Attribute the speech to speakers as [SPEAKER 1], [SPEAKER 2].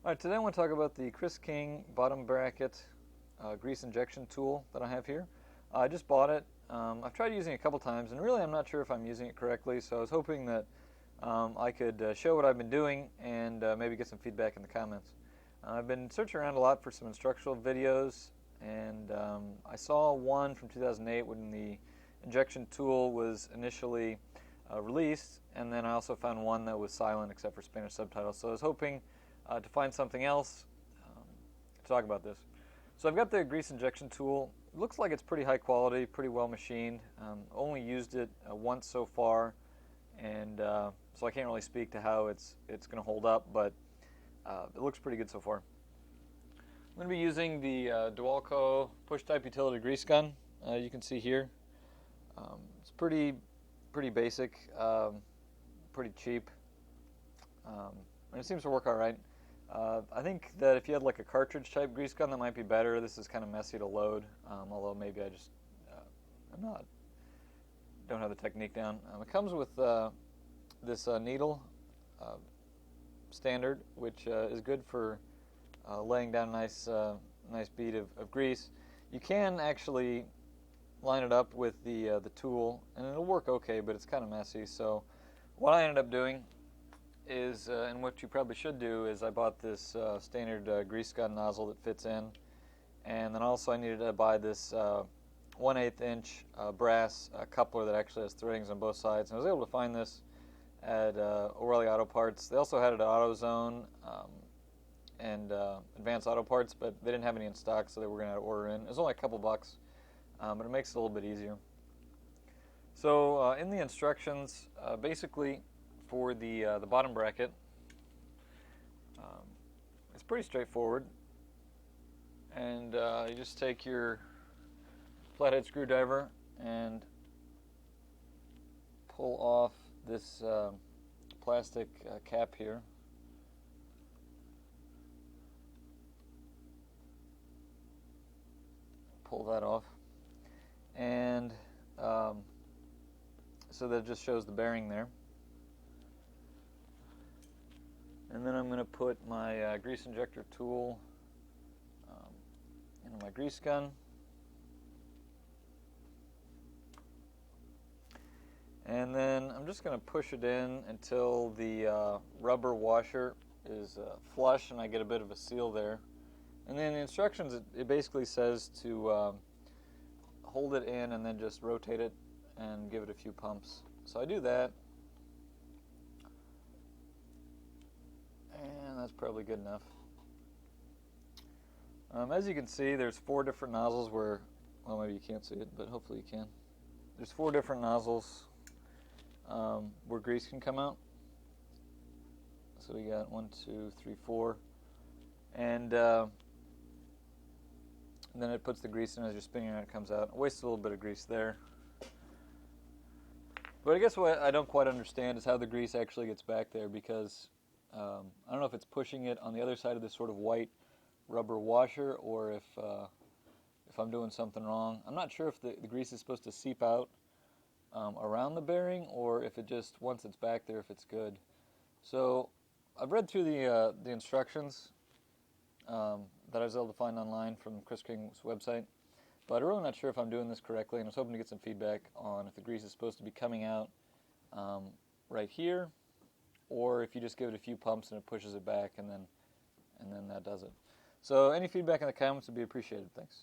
[SPEAKER 1] Alright, today I want to talk about the Chris King bottom bracket grease injection tool that I have here. I just bought it. I've tried using it a couple times, and really I'm not sure if I'm using it correctly, so I was hoping that I could show what I've been doing and maybe get some feedback in the comments. I've been searching around a lot for some instructional videos, and I saw one from 2008 when the injection tool was initially released, and then I also found one that was silent except for Spanish subtitles, so I was hoping to find something else to talk about this. So I've got the grease injection tool. It looks like it's pretty high quality, pretty well machined. Only used it once so far, and so I can't really speak to how it's going to hold up, but it looks pretty good so far. I'm going to be using the DeWalco push type utility grease gun. You can see here. It's pretty basic, pretty cheap, and it seems to work all right. I think that if you had like a cartridge type grease gun, that might be better. This is kind of messy to load, although maybe I just don't have the technique down. It comes with this needle standard, which is good for laying down a nice bead of grease. You can actually line it up with the tool, and it'll work okay, but it's kind of messy. So what I ended up doing is, and what you probably should do, is I bought this standard grease gun nozzle that fits in, and then also I needed to buy this 1/8 inch brass coupler that actually has threadings on both sides. And I was able to find this at O'Reilly Auto Parts. They also had it at AutoZone and Advanced Auto Parts, but they didn't have any in stock, so they were going to have to order in. It was only a couple bucks, but it makes it a little bit easier. So in the instructions, basically, for the bottom bracket, it's pretty straightforward, and you just take your flathead screwdriver and pull off this plastic cap here. Pull that off, and so that it just shows the bearing there. And then I'm going to put my grease injector tool into my grease gun. And then I'm just going to push it in until the rubber washer is flush and I get a bit of a seal there. And then the instructions, it basically says to hold it in and then just rotate it and give it a few pumps. So I do that. And that's probably good enough. As you can see, there's 4 different nozzles where, well, maybe you can't see it, but hopefully you can. There's 4 different nozzles where grease can come out. So we got 1, 2, 3, 4. And then it puts the grease in as you're spinning it, it comes out. It wastes a little bit of grease there. But I guess what I don't quite understand is how the grease actually gets back there, because I don't know if it's pushing it on the other side of this sort of white rubber washer, or if I'm doing something wrong. I'm not sure if the grease is supposed to seep out around the bearing, or if it just, once it's back there, if it's good. So I've read through the instructions that I was able to find online from Chris King's website, but I'm really not sure if I'm doing this correctly, and I was hoping to get some feedback on if the grease is supposed to be coming out right here, or if you just give it a few pumps and it pushes it back, and then that does it. So any feedback in the comments would be appreciated. Thanks.